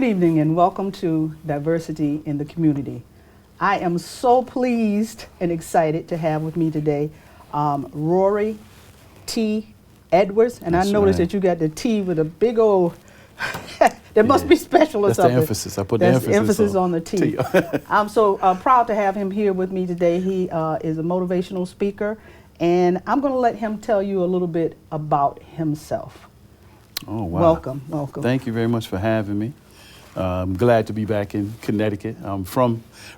evening and welcome to Diversity in the Community. I am so pleased and excited to have with me today Rory T. Edwards, and That's I noticed right. that you got the T with a big old, that must be special or That's something. the emphasis. I put the That's emphasis on the T. I'm so proud to have him here with me today. He is a motivational speaker, and I'm going to let him tell you a little bit about himself. Oh, wow. Welcome, welcome. Thank you very much for having me. I'm glad to be back in Connecticut. I'm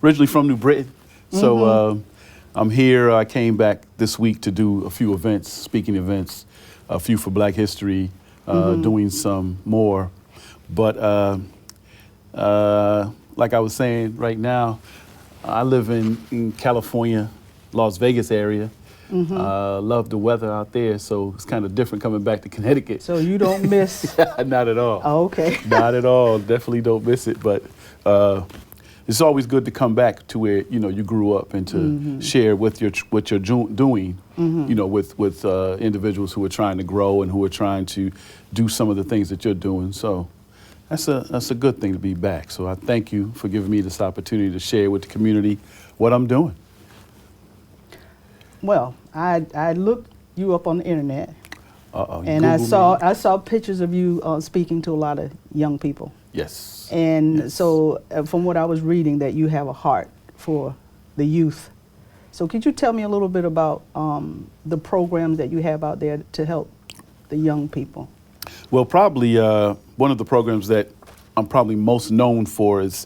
originally from New Britain, so I'm here. I came back this week to do a few events, speaking events, a few for Black History, doing some more. But like I was saying, right now, I live in California, Las Vegas area. Love the weather out there, so it's kind of different coming back to Connecticut. So you don't miss? Not at all. Oh, okay. Not at all. Definitely don't miss it. But it's always good to come back to where you grew up and to share with what you're doing. With individuals who are trying to grow and who are trying to do some of the things that you're doing. So that's a good thing to be back. So I thank you for giving me this opportunity to share with the community what I'm doing. Well, I looked you up on the internet, and Google I saw pictures of you speaking to a lot of young people. Yes. And yes. so, from what I was reading, that you have a heart for the youth. So, could you tell me a little bit about the programs that you have out there to help the young people? Well, probably one of the programs that I'm probably most known for is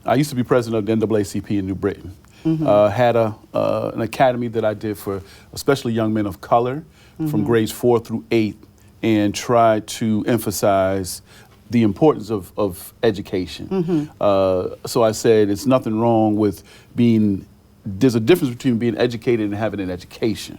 I used to be president of the NAACP in New Britain. Had an academy that I did for especially young men of color from grades 4 through 8, and tried to emphasize the importance of education. So I said it's nothing wrong with there's a difference between being educated and having an education.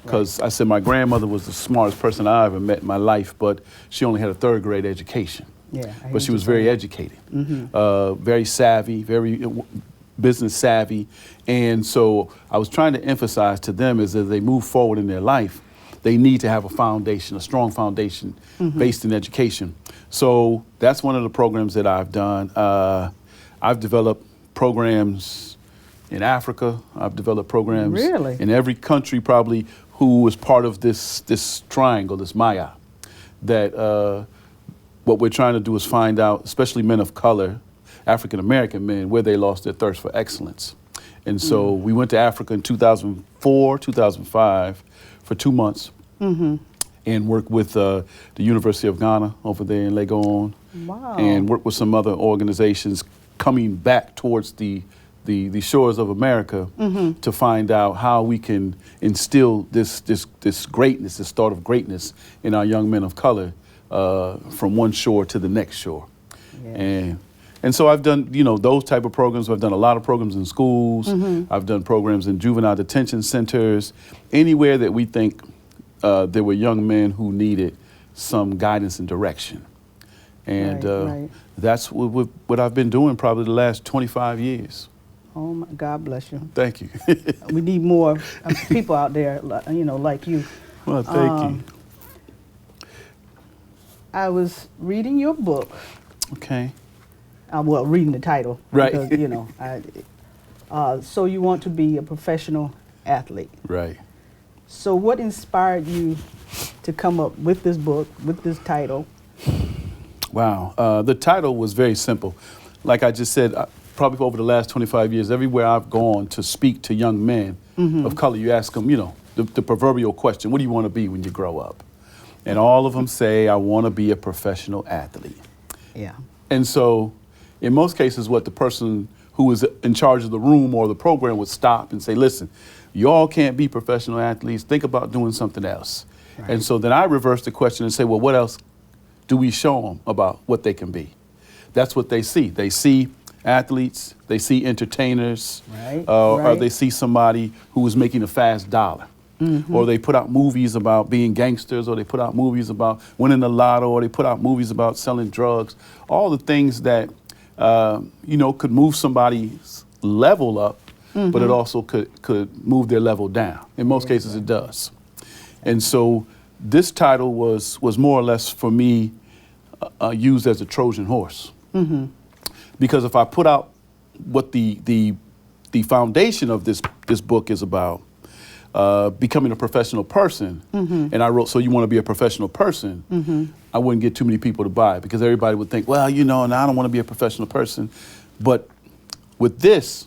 Because I said my grandmother was the smartest person I ever met in my life, but she only had a 3rd grade education. Yeah, but she was very educated, very savvy, very business savvy. And so I was trying to emphasize to them as they move forward in their life, they need to have a foundation, a strong foundation based in education. So that's one of the programs that I've done. I've developed programs in Africa. I've developed programs in every country probably who is part of this triangle, this Maya, that what we're trying to do is find out, especially men of color, African-American men, where they lost their thirst for excellence. And so we went to Africa in 2004, 2005 for 2 months and worked with the University of Ghana over there in Legon. Wow. And worked with some other organizations coming back towards the shores of America to find out how we can instill this greatness, this thought of greatness in our young men of color from one shore to the next shore. Yes. And so I've done, those type of programs. I've done a lot of programs in schools. I've done programs in juvenile detention centers, anywhere that we think there were young men who needed some guidance and direction. And that's what I've been doing probably the last 25 years. Oh, my God bless you. Thank you. We need more people out there, like you. Well, thank you. I was reading your book. Okay. Well, reading the title. Right. Because, so you want to be a professional athlete. Right. So what inspired you to come up with this book, with this title? Wow. The title was very simple. Like I just said, probably over the last 25 years, everywhere I've gone to speak to young men of color, you ask them, the proverbial question, what do you want to be when you grow up? And all of them say, I want to be a professional athlete. Yeah. And so in most cases, what the person who was in charge of the room or the program would stop and say, listen, you all can't be professional athletes. Think about doing something else. Right. And so then I reverse the question and say, well, what else do we show them about what they can be? That's what they see. They see athletes, they see entertainers, or they see somebody who is making a fast dollar. Or they put out movies about being gangsters, or they put out movies about winning the lotto, or they put out movies about selling drugs. All the things that, could move somebody's level up, but it also could move their level down. In most cases, it does. And so this title was more or less for me used as a Trojan horse. Because if I put out what the foundation of this book is about, becoming a professional person, and I wrote, so you want to be a professional person, I wouldn't get too many people to buy it because everybody would think, well, you know, and I don't want to be a professional person. But with this,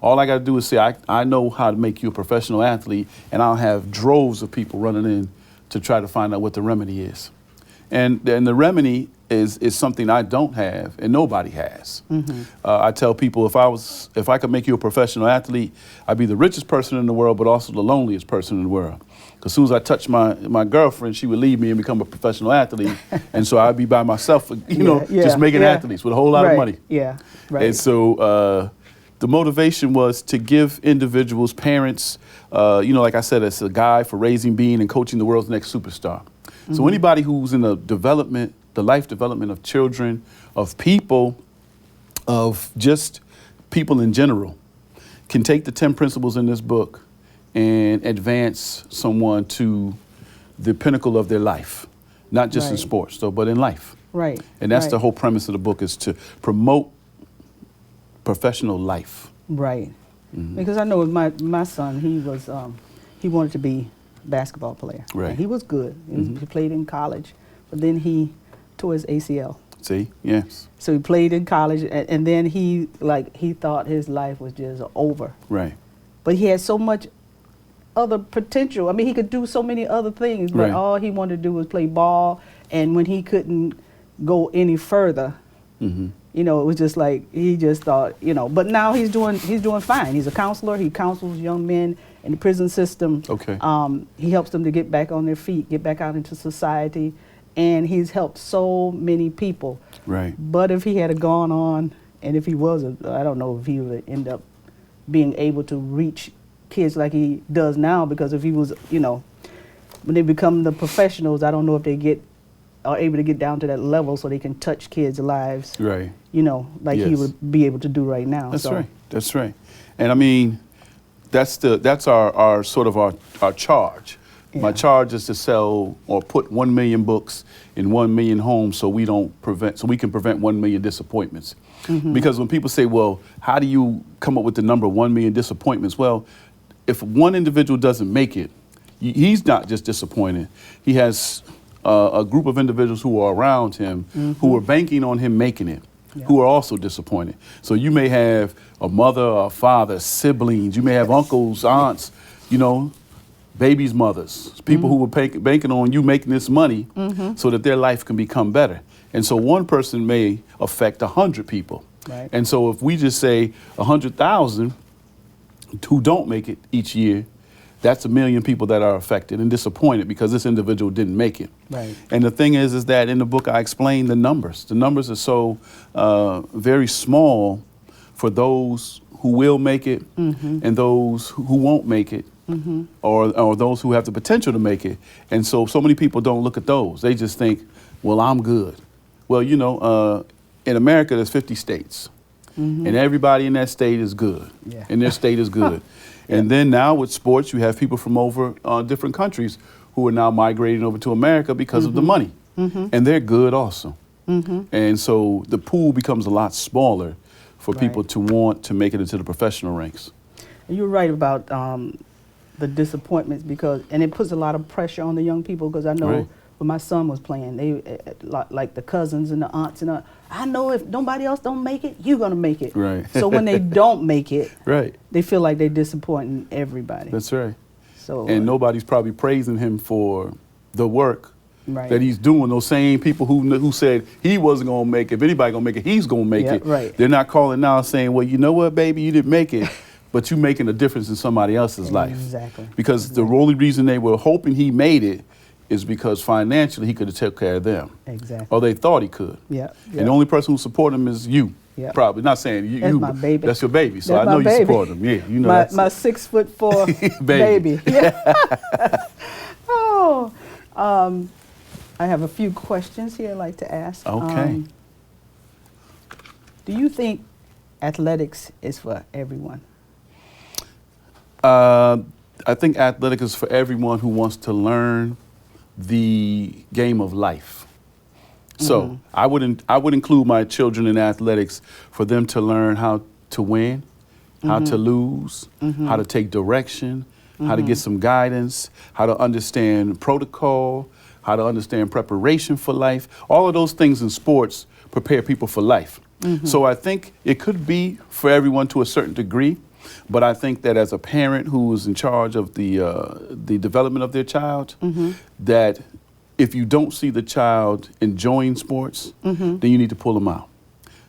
all I got to do is say, I know how to make you a professional athlete, and I'll have droves of people running in to try to find out what the remedy is. And the remedy is something I don't have and nobody has. I tell people if I could make you a professional athlete, I'd be the richest person in the world, but also the loneliest person in the world. Because as soon as I touch my girlfriend, she would leave me and become a professional athlete, and so I'd be by myself, just making athletes with a whole lot of money. Yeah, right. And so the motivation was to give individuals, parents, like I said, it's a guide for raising, being, and coaching the world's next superstar. So anybody who's in the life development of children, of people, of just people in general, can take the 10 principles in this book and advance someone to the pinnacle of their life, not just in sports, though, but in life. Right. And that's the whole premise of the book, is to promote professional life. Right. Because I know with my son, he wanted to be basketball player. Right. And he was good. He played in college, but then he tore his ACL. See? Yes. So he played in college, and then he thought his life was just over. Right. But he had so much other potential. I mean, he could do so many other things, but all he wanted to do was play ball. And when he couldn't go any further, it was just like he just thought, But now he's doing fine. He's a counselor. He counsels young men in the prison system. Okay. He helps them to get back on their feet, get back out into society, and he's helped so many people. Right. But if he had gone on, and if he was, I don't know if he would end up being able to reach kids like he does now, because if he was, when they become the professionals, I don't know if they are able to get down to that level so they can touch kids' lives. Right. Like he would be able to do right now. That's right. That's right. And I mean, that's our sort of our charge. Yeah. My charge is to sell or put 1 million books in 1 million homes so we can prevent 1 million disappointments. Because when people say, well, how do you come up with the number 1 million disappointments? Well, if one individual doesn't make it, he's not just disappointed. He has a group of individuals who are around him who are banking on him making it, who are also disappointed. So you may have a mother, a father, siblings, you may have uncles, aunts, babies' mothers, people who were banking on you making this money so that their life can become better. And so one person may affect 100 people. Right. And so if we just say 100,000 who don't make it each year, that's 1 million people that are affected and disappointed because this individual didn't make it. Right. And the thing is that in the book I explain the numbers. The numbers are so very small for those who will make it and those who won't make it, or those who have the potential to make it. And so many people don't look at those. They just think, well, I'm good. Well, in America, there's 50 states. And everybody in that state is good. Yeah. And their state is good. And then now with sports, you have people from over different countries who are now migrating over to America because of the money. And they're good also. And so the pool becomes a lot smaller for people to want to make it into the professional ranks. You're right about the disappointments, and it puts a lot of pressure on the young people, because I know when my son was playing, they like the cousins and the aunts and I know if nobody else don't make it, you're gonna make it. Right. So when they don't make it, they feel like they're disappointing everybody. That's right. So and nobody's probably praising him for the work that he's doing. Those same people who said he wasn't gonna make it, if anybody gonna make it, he's gonna make it. Right. They're not calling now saying, well, you know what, baby, you didn't make it. But you're making a difference in somebody else's life. Exactly. Because the only reason they were hoping he made it is because financially he could have took care of them. Exactly. Or they thought he could. Yeah. And the only person who supported him is you. Yeah. Probably. Not saying you. That's my baby. That's your baby. So that's I know you support him. Yeah. You know my 6'4" baby. Yeah. Oh. I have a few questions here I'd like to ask. Okay. Do you think athletics is for everyone? I think athletics is for everyone who wants to learn the game of life. So I would include my children in athletics for them to learn how to win, how to lose, how to take direction, how to get some guidance, how to understand protocol, how to understand preparation for life. All of those things in sports prepare people for life. So I think it could be for everyone to a certain degree, but I think that as a parent who is in charge of the development of their child, that if you don't see the child enjoying sports, then you need to pull them out.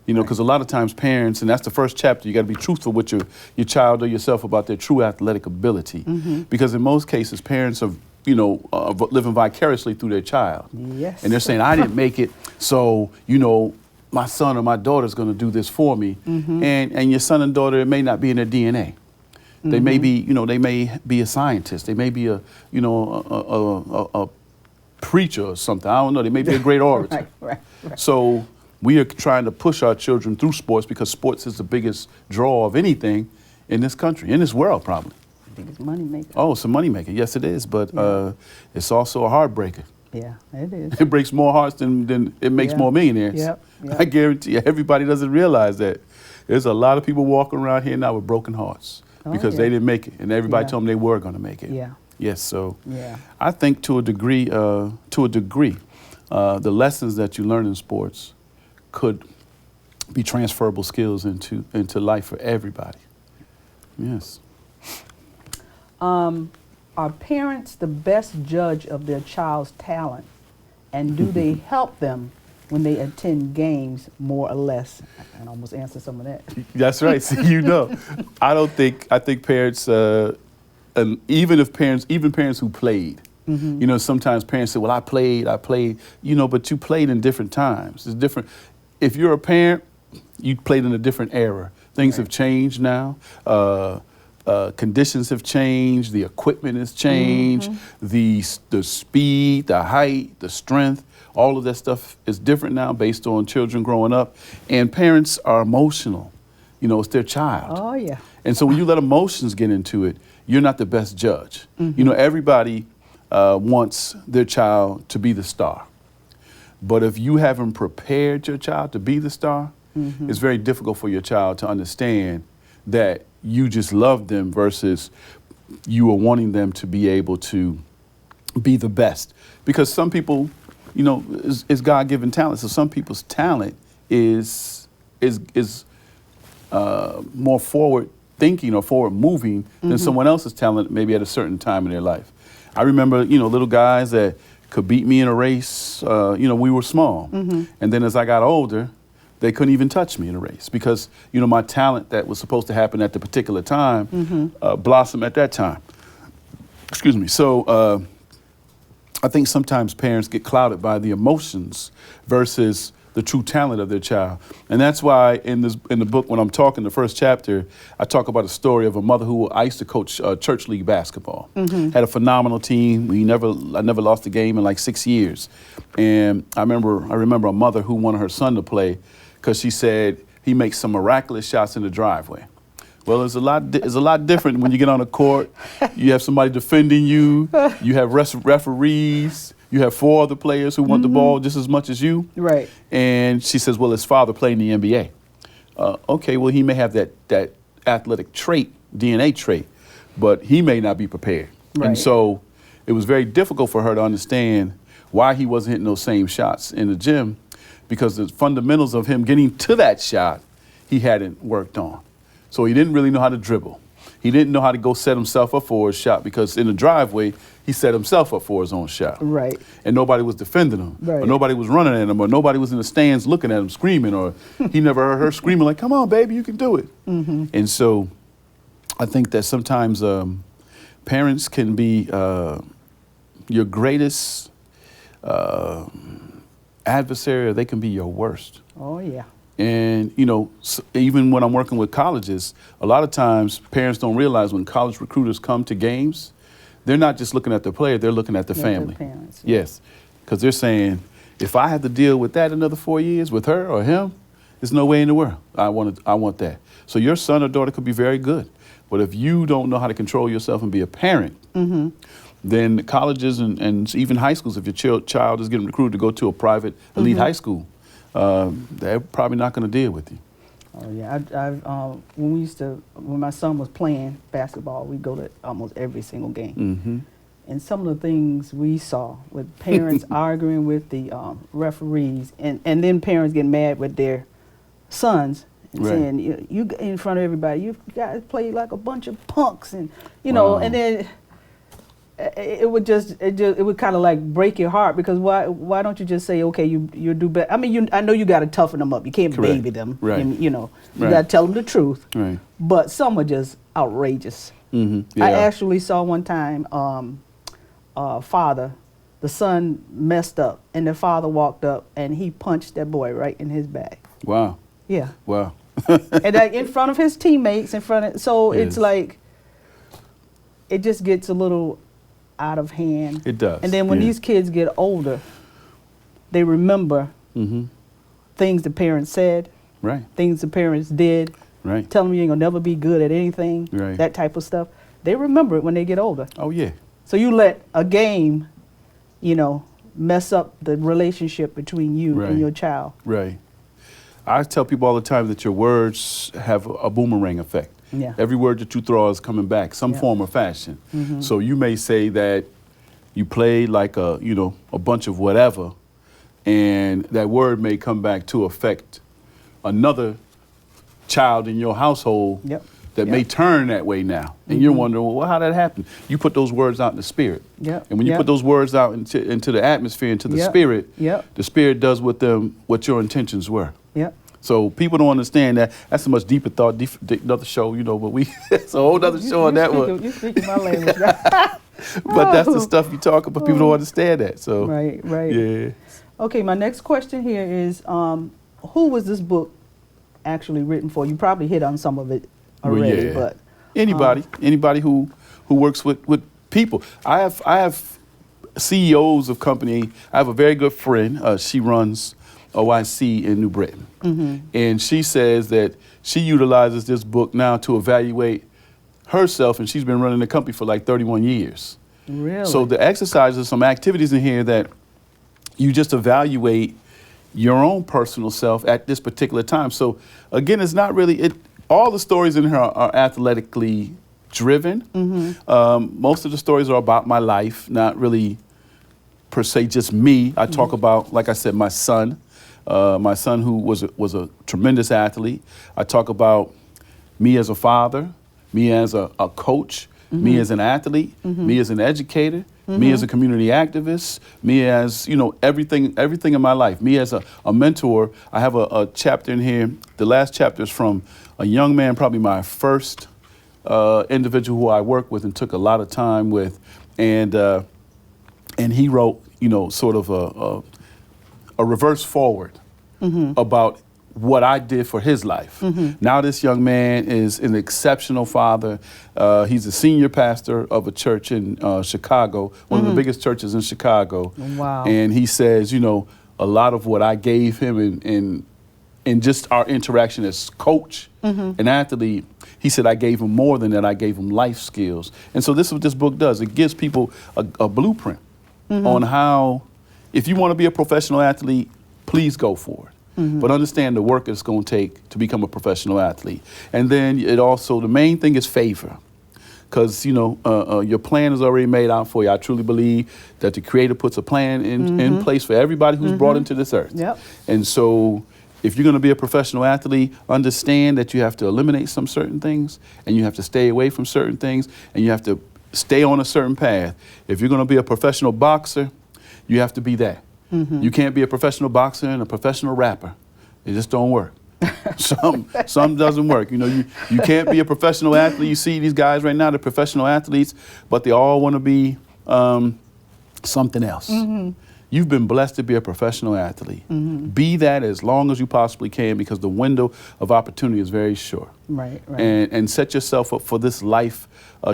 You know, because a lot of times parents, and that's the first chapter, you got to be truthful with your child or yourself about their true athletic ability. Because in most cases, parents are, living vicariously through their child. Yes. And they're saying, I didn't make it, so, my son or my daughter's going to do this for me. And your son and daughter, it may not be in their DNA. They may be, they may be a scientist. They may be a preacher or something. I don't know. They may be a great orator. Right. So we are trying to push our children through sports because sports is the biggest draw of anything in this country, in this world probably. Biggest money maker. Oh, it's a money maker. Yes, it is. But it's also a heartbreaker. Yeah, it is. It breaks more hearts than it makes more millionaires. Yep. I guarantee you, everybody doesn't realize that. There's a lot of people walking around here now with broken hearts because they didn't make it, and everybody told them they were going to make it. Yeah. Yes. So I think to a degree, the lessons that you learn in sports could be transferable skills into life for everybody. Yes. Are parents the best judge of their child's talent, and do they help them when they attend games more or less? I can almost answer some of that. That's right. See, I think parents, and even parents who played, sometimes parents say, well, I played, but you played in different times. It's different. If you're a parent, you played in a different era. Things have changed now. Conditions have changed. The equipment has changed. The speed, the height, the strength, all of that stuff is different now based on children growing up. And parents are emotional. It's their child. Oh, yeah. And so when you let emotions get into it, you're not the best judge. Everybody wants their child to be the star. But if you haven't prepared your child to be the star, it's very difficult for your child to understand that you just love them versus you are wanting them to be able to be the best. Because some people, is God-given talent. So some people's talent is more forward thinking or forward moving than someone else's talent maybe at a certain time in their life. I remember, little guys that could beat me in a race. We were small. And then as I got older, they couldn't even touch me in a race because, my talent that was supposed to happen at the particular time blossomed at that time. Excuse me. So I think sometimes parents get clouded by the emotions versus the true talent of their child. And that's why in the book, when I'm talking the first chapter, I talk about a story of a mother who I used to coach church league basketball. Had a phenomenal team. I never lost a game in like 6 years. And I remember a mother who wanted her son to play because she said he makes some miraculous shots in the driveway. Well, it's a lot different when you get on a court. You have somebody defending you. You have referees. You have 4 other players who want the ball just as much as you. Right. And she says, well, his father played in the NBA. Okay, well, he may have that athletic trait, DNA trait, but he may not be prepared. Right. And so it was very difficult for her to understand why he wasn't hitting those same shots in the gym, because the fundamentals of him getting to that shot, he hadn't worked on. So he didn't really know how to dribble. He didn't know how to go set himself up for his shot, because in the driveway, he set himself up for his own shot. Right. And nobody was defending him. Right. Or nobody was running at him, or nobody was in the stands looking at him screaming, or he never heard her screaming like, come on, baby, you can do it. And so I think that sometimes parents can be your greatest adversary, or they can be your worst. Oh, yeah. And, even when I'm working with colleges, a lot of times parents don't realize when college recruiters come to games, they're not just looking at the player, they're looking at the family. Parents, yeah. Yes, because they're saying, if I have to deal with that another 4 years with her or him, there's no way in the world I want that. So your son or daughter could be very good, but if you don't know how to control yourself and be a parent, then the colleges and even high schools, if your child is getting recruited to go to a private elite high school, they're probably not going to deal with you. Oh yeah, when my son was playing basketball, we go to almost every single game. Mm-hmm. And some of the things we saw with parents arguing with the referees, and then parents getting mad with their sons and saying, you in front of everybody, you guys play like a bunch of punks, and you know, and then it would kind of like break your heart, because why don't you just say, okay, you do better? I mean, I know you got to toughen them up. You can't baby them. And, you know, you got to tell them the truth. Right. But some are just outrageous. Mm-hmm. I actually saw one time, the son messed up, and the father walked up and he punched that boy right in his back. Wow. Yeah. Wow. And like in front of his teammates, it's like, it just gets a little out of hand. It does. And then when these kids get older, they remember things the parents said, things the parents did, tell them you ain't gonna never be good at anything, that type of stuff. They remember it when they get older. Oh yeah. So you let a game, you know, mess up the relationship between you and your child. Right. I tell people all the time that your words have a boomerang effect. Yeah. Every word that you throw is coming back, some form or fashion. Mm-hmm. So you may say that you played like a bunch of whatever, and that word may come back to affect another child in your household that may turn that way now. And you're wondering, well, how did that happen? You put those words out in the spirit. Yep. And when you put those words out into the atmosphere, into the spirit, the spirit does with them what your intentions were. Yep. So people don't understand that. That's a much deeper thought, another show, but it's a whole other show on that one. You're speaking my language. But that's the stuff you talk about. People don't understand that. So right. Yeah. Okay, my next question here is, who was this book actually written for? You probably hit on some of it already, but anybody who works with people. I have CEOs of company. I have a very good friend. She runs OIC in New Britain. Mm-hmm. And she says that she utilizes this book now to evaluate herself, and she's been running the company for like 31 years. Really? So the exercises, some activities in here that you just evaluate your own personal self at this particular time. So again, it's not really, all the stories in here are athletically driven. Mm-hmm. Most of the stories are about my life, not really per se just me. I talk about, like I said, my son who was a tremendous athlete. I talk about me as a father, me as a coach, me as an athlete, me as an educator, me as a community activist, me as, everything in my life, me as a mentor. I have a chapter in here. The last chapter is from a young man, probably my first individual who I worked with and took a lot of time with. And he wrote, sort of a reverse forward about what I did for his life. Now this young man is an exceptional father. He's a senior pastor of a church in Chicago, one of the biggest churches in Chicago. Wow. And he says, a lot of what I gave him in just our interaction as coach and athlete, he said I gave him more than that. I gave him life skills. And so this is what this book does. It gives people a blueprint on how, if you want to be a professional athlete, please go for it. But understand the work it's going to take to become a professional athlete. And then the main thing is favor. Because, your plan is already made out for you. I truly believe that the Creator puts a plan in place for everybody who's brought into this earth. Yep. And so if you're going to be a professional athlete, understand that you have to eliminate some certain things, and you have to stay away from certain things, and you have to stay on a certain path. If you're going to be a professional boxer, you have to be that. You can't be a professional boxer and a professional rapper. It just don't work. Some doesn't work. You can't be a professional athlete. You see these guys right now, they're professional athletes, but they all want to be something else. You've been blessed to be a professional athlete. Be that as long as you possibly can, because the window of opportunity is very short. Right. And set yourself up for this life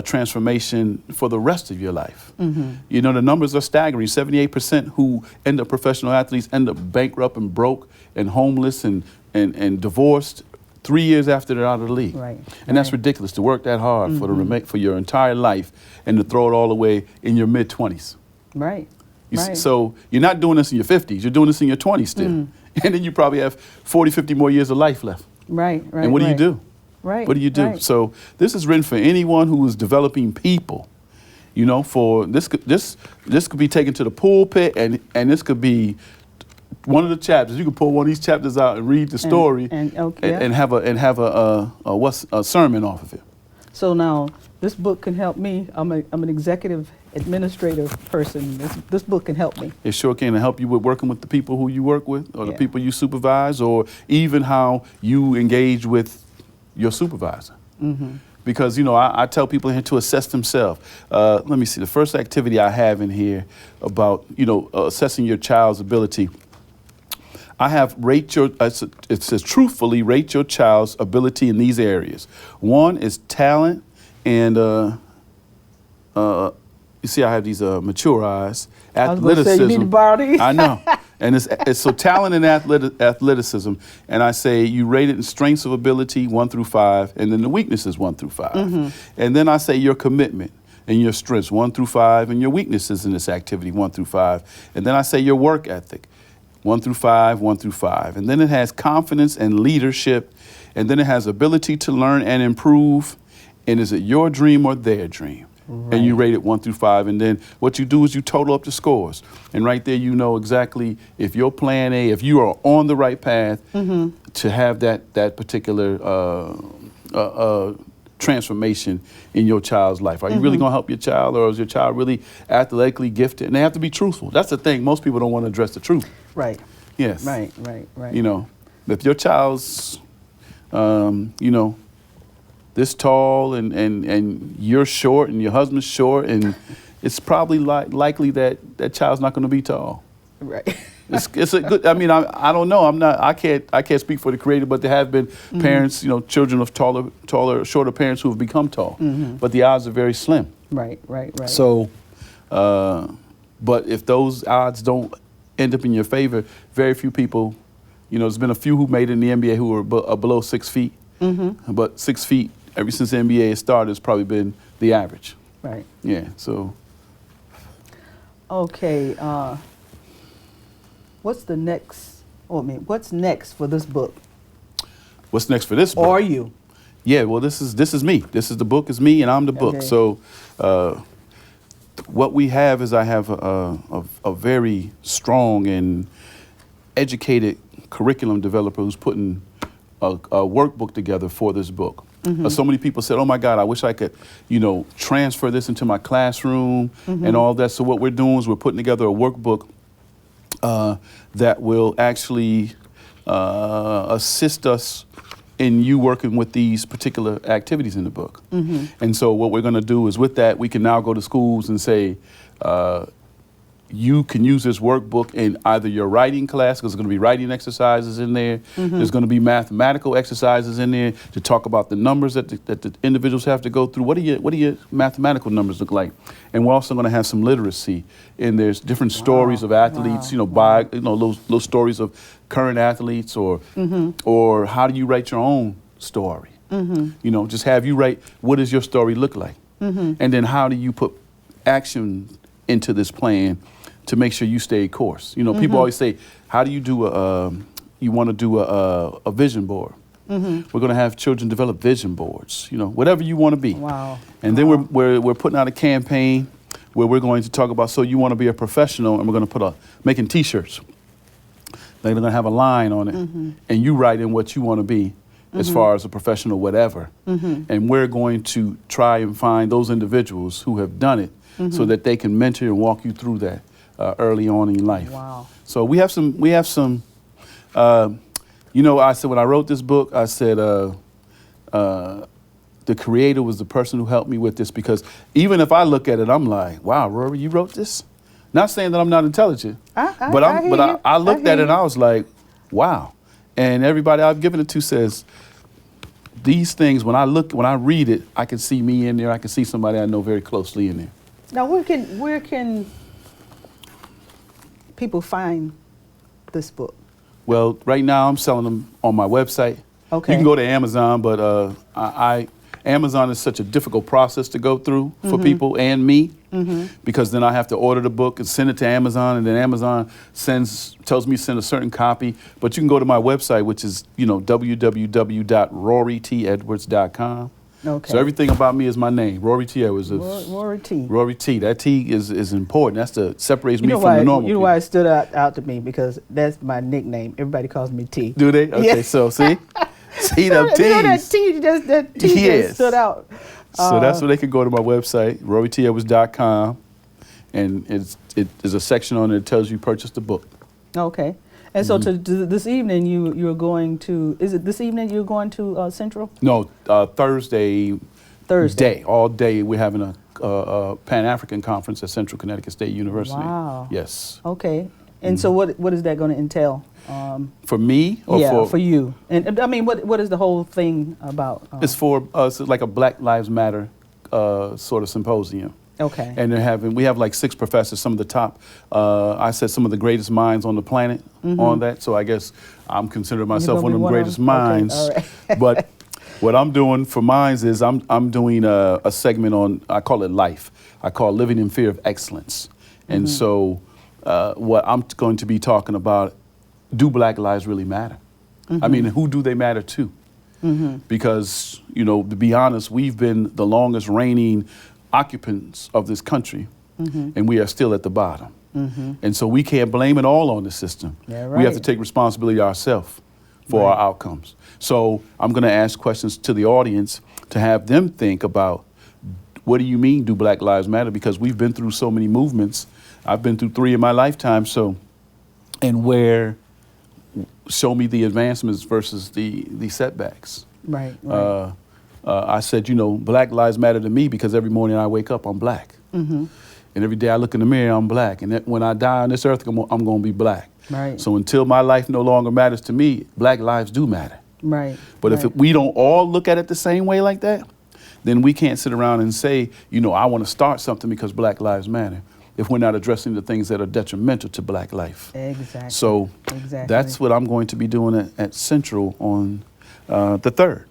transformation for the rest of your life. The numbers are staggering. 78% who end up professional athletes end up bankrupt and broke and homeless and divorced 3 years after they're out of the league. Right. And that's ridiculous to work that hard Mm-hmm. for your entire life and to throw it all away in your mid-20s. Right. Right. So you're not doing this in your 50s, you're doing this in your 20s still. And then you probably have 40, 50 more years of life left. Right. Right. And what do you right. do? Right. What do you do? Right. So this is written for anyone who is developing people. You know, for this could be taken to the pulpit, and this could be one of the chapters. You can pull one of these chapters out and read the story, and have a sermon off of it. So now this book can help me. I'm an executive administrative person. This book can help me. It sure can help you with working with the people who you work with, or the people you supervise, or even how you engage with your supervisor. Mm-hmm. Because, you know, I tell people here to assess themselves. Let me see, the first activity I have in here about, you know, assessing your child's ability. I have it says truthfully rate your child's ability in these areas. One is talent, and you see I have these mature eyes. Athleticism. I was gonna say, you need to borrow these. I know. And it's so talent and athleticism, and I say you rate it in strengths of ability 1 through 5, and then the weaknesses 1 through 5. Mm-hmm. And then I say your commitment and your strengths 1 through 5, and your weaknesses in this activity 1 through 5. And then I say your work ethic 1 through 5, 1 through 5. And then it has confidence and leadership, and then it has ability to learn and improve. And is it your dream or their dream? Right. And you rate it 1 through 5, and then what you do is you total up the scores, and right there you know exactly if your plan A, if you are on the right path to have that particular transformation in your child's life. Are you really going to help your child, or is your child really athletically gifted? And they have to be truthful. That's the thing. Most people don't want to address the truth. Right. Yes. Right. You know, if your child's, you know, this tall and you're short and your husband's short, and it's probably likely that child's not going to be tall. Right. It's a good. I mean, I don't know. I can't speak for the Creator, but there have been parents, you know, children of shorter parents who have become tall, but the odds are very slim. Right. So, but if those odds don't end up in your favor, very few people, you know, there's been a few who made it in the NBA who were below 6 feet, but 6 feet ever since the NBA has started has probably been the average. Right. Yeah. So. Okay. What's next for this book? What's next for this book? Or you? Yeah, well, this is me. The book is me, and I'm the book. Okay. So what we have is I have a very strong and educated curriculum developer who's putting a workbook together for this book. So many people said, oh my God, I wish I could, you know, transfer this into my classroom and all that. So what we're doing is we're putting together a workbook that will actually assist us in you working with these particular activities in the book. And so what we're going to do is with that, we can now go to schools and say, you can use this workbook in either your writing class, because there's going to be writing exercises in there. There's going to be mathematical exercises in there to talk about the numbers that the individuals have to go through. What do your mathematical numbers look like? And we're also going to have some literacy. And there's different stories of athletes, you know, those stories of current athletes, or how do you write your own story? You know, just have you write, what does your story look like? And then how do you put action into this plan to make sure you stay course? You know, people always say, how do you do you want to do a vision board? We're going to have children develop vision boards, you know, whatever you want to be. Wow. And then we're putting out a campaign where we're going to talk about, so you want to be a professional, and we're going to put making T-shirts. They're going to have a line on it, and you write in what you want to be as far as a professional whatever. And we're going to try and find those individuals who have done it so that they can mentor and walk you through that early on in life. Wow. So we have some, you know, I said when I wrote this book, I said the Creator was the person who helped me with this, because even if I look at it, I'm like, wow, Rory, you wrote this? Not saying that I'm not intelligent, but I looked at it and I was like, wow. And everybody I've given it to says, these things, when I read it, I can see me in there. I can see somebody I know very closely in there. Now, where can people find this book? Well, right now I'm selling them on my website. Okay. You can go to Amazon, but Amazon is such a difficult process to go through for people and me, because then I have to order the book and send it to Amazon, and then Amazon tells me to send a certain copy. But you can go to my website, which is www.rorytedwards.com. Okay. So everything about me is my name, Rory T. Edwards. Rory T. Rory T. That T is important. That's the separates me from why, the normal. You know why it stood out to me? Because that's my nickname. Everybody calls me T. Do they? Okay, Yeah. so see them T's. You know that T just stood out. So that's where they can go to my website, rorytedwards.com, and there's a section on it that tells you purchase the book. Okay. And so this evening you're going to, is it this evening you're going to Central? No, Thursday. All day. We're having a Pan-African conference at Central Connecticut State University. Wow. Yes. Okay. And so what is that going to entail? For me? Or for you. And I mean, what is the whole thing about? It's for us, like a Black Lives Matter sort of symposium. Okay. And we have like 6 professors, some of the top, I said some of the greatest minds on the planet on that. So I guess I'm considering myself one of the greatest minds. Okay. All right. But what I'm doing for Minds is I'm doing a segment on, I call it life. I call it living in fear of excellence. And so what I'm going to be talking about, do Black lives really matter? I mean, who do they matter to? Because, to be honest, we've been the longest reigning occupants of this country, and we are still at the bottom. And so we can't blame it all on the system. Yeah, right. We have to take responsibility ourselves for our outcomes. So I'm going to ask questions to the audience to have them think about, what do you mean, do Black lives matter? Because we've been through so many movements. I've been through 3 in my lifetime. Show me the advancements versus the setbacks. Right. I said, Black lives matter to me because every morning I wake up, I'm Black. And every day I look in the mirror, I'm Black. And when I die on this earth, I'm going to be Black. Right. So until my life no longer matters to me, Black lives do matter. Right. But if we don't all look at it the same way like that, then we can't sit around and say, I want to start something because Black lives matter, if we're not addressing the things that are detrimental to Black life. Exactly. So that's what I'm going to be doing at Central on the 3rd.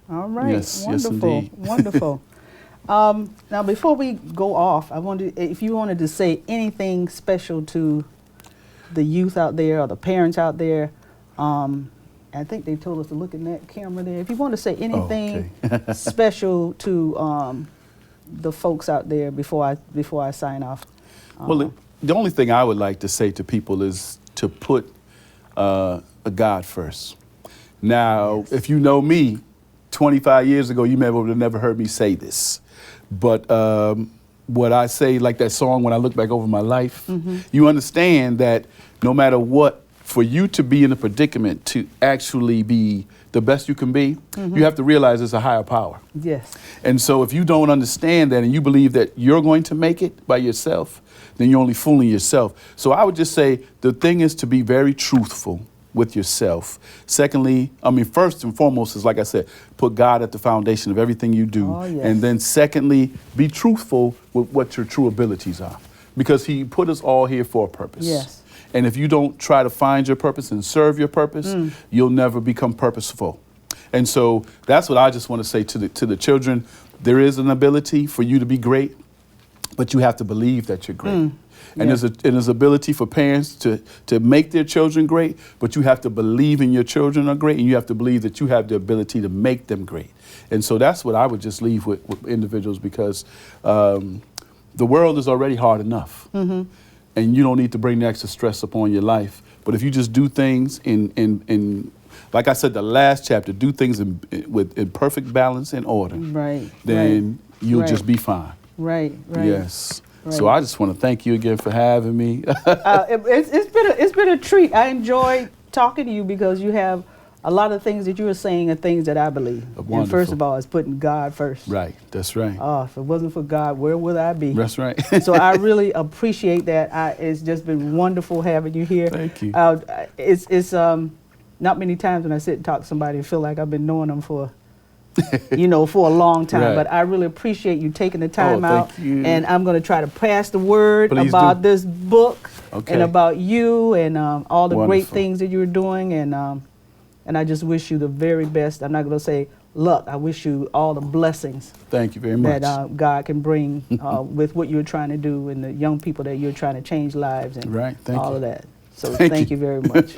All right. Yes, wonderful. yes, indeed. Wonderful. Now, before we go off, I wondered if you wanted to say anything special to the youth out there or the parents out there. I think they told us to look in that camera there. If you want to say anything special to the folks out there before I sign off. Well, the only thing I would like to say to people is to put a God first. Now, if you know me, 25 years ago, you may have never heard me say this. But what I say, like that song, when I look back over my life, you understand that no matter what, for you to be in a predicament to actually be the best you can be, you have to realize there's a higher power. Yes. And so if you don't understand that and you believe that you're going to make it by yourself, then you're only fooling yourself. So I would just say the thing is to be very truthful with yourself. Secondly, first and foremost is, like I said, put God at the foundation of everything you do. Oh, yes. And then secondly, be truthful with what your true abilities are, because He put us all here for a purpose. Yes. And if you don't try to find your purpose and serve your purpose, you'll never become purposeful. And so that's what I just want to say to the children. There is an ability for you to be great, but you have to believe that you're great. And there's ability for parents to make their children great, but you have to believe in your children are great, and you have to believe that you have the ability to make them great. And so that's what I would just leave with individuals, because the world is already hard enough. And you don't need to bring the extra stress upon your life. But if you just do things in like I said, the last chapter, do things in perfect balance and order. Right. Then you'll just be fine. Right. Yes. Right. So I just want to thank you again for having me. It's been a treat. I enjoyed talking to you because you have a lot of things that you were saying are things that I believe. Wonderful. And first of all, it's putting God first. Right, that's right. If it wasn't for God, where would I be? That's right. So I really appreciate that. It's just been wonderful having you here. Thank you. It's not many times when I sit and talk to somebody and feel like I've been knowing them for, for a long time. Right. But I really appreciate you taking the time out. Thank you. And I'm going to try to pass the word Please about do. this book Okay. and about you and all the great Wonderful. things that you're doing. And I just wish you the very best. I'm not going to say luck. I wish you all the blessings Thank you very much. that God can bring with what you're trying to do and the young people that you're trying to change lives and Right. Thank all you. of that. So Thank thank you. you very much.